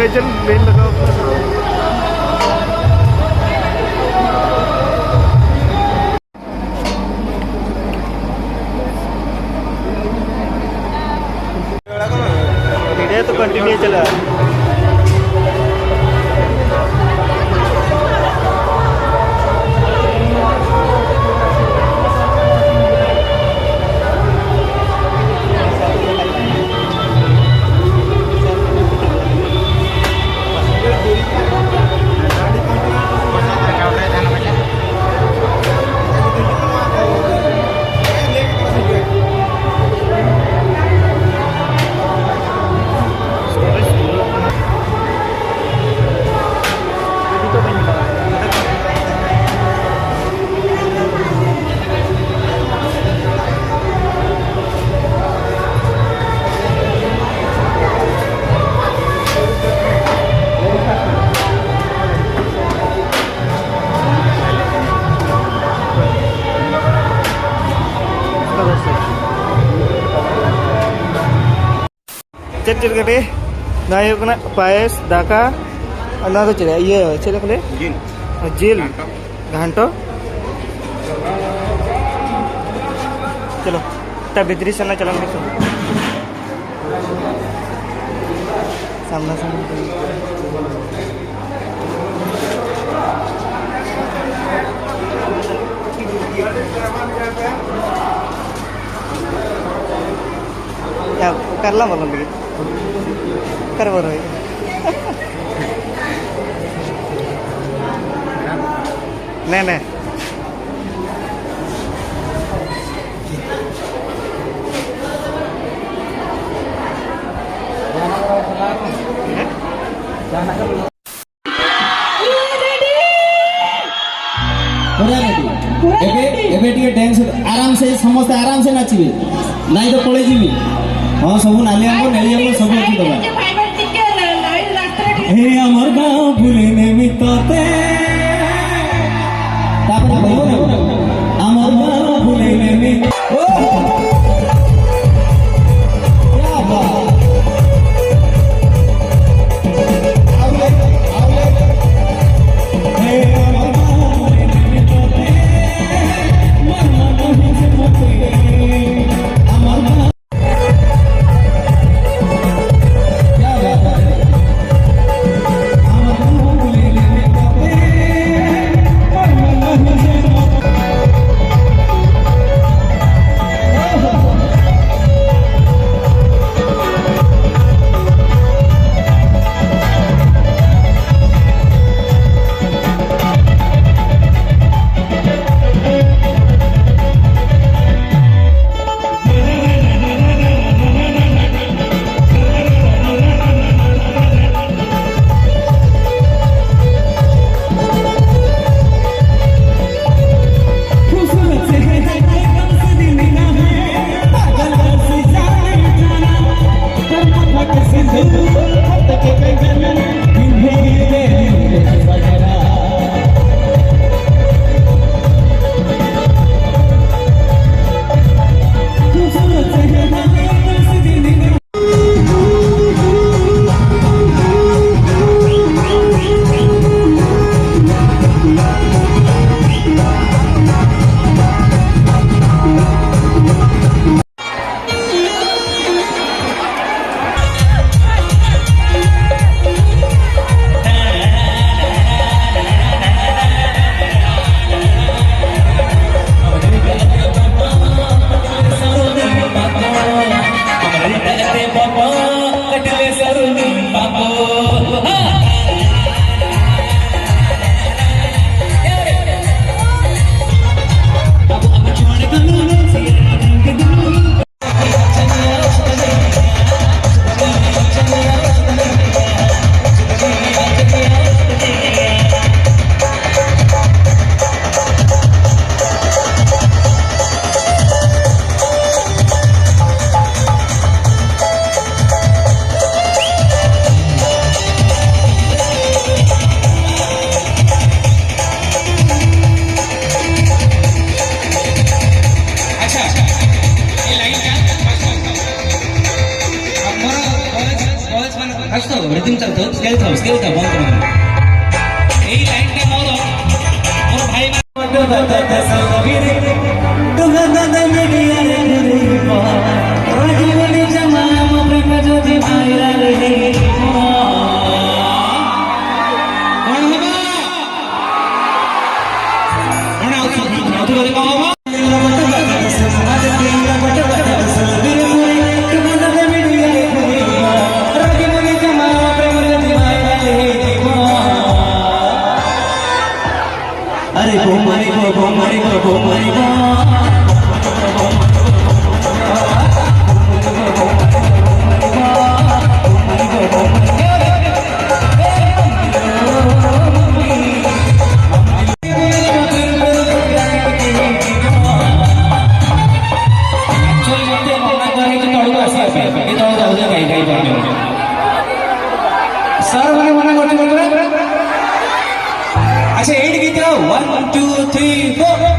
Legend लेन लगा video तो continue चला। चल चल कटे नाय कना पायस दाका ना तो चले ये चले कले जिल घंटो चलो ता भीतरी से ना चलेंगे तो सामना सामना या करला मला लगे कर बरं आहे नाही नाही डांस आराम से समस्त आराम से नाचिबे नहीं तो पड़े जीवी हाँ सब नाली आंगो नेली आंगो सब अच्छी दबा हे अमर गाँव भूले निमित्ते तापर अमर गाँव भूले निमित्ते क्या बात हे अमर गाँव भूले निमित्ते मन मन से मोते अमर गाँव क्या बात है अमर गाँव भूले निमित्ते ସ୍କେଲ୍ ଥାଉ ବନ୍ଦ କରନ୍ତୁ ଏଇ ଲାଇନଟା ମୋର ଭାଇ अरे गो मारी गो सर मैंने मना करते अच्छा 8 गीत 1 2 3 4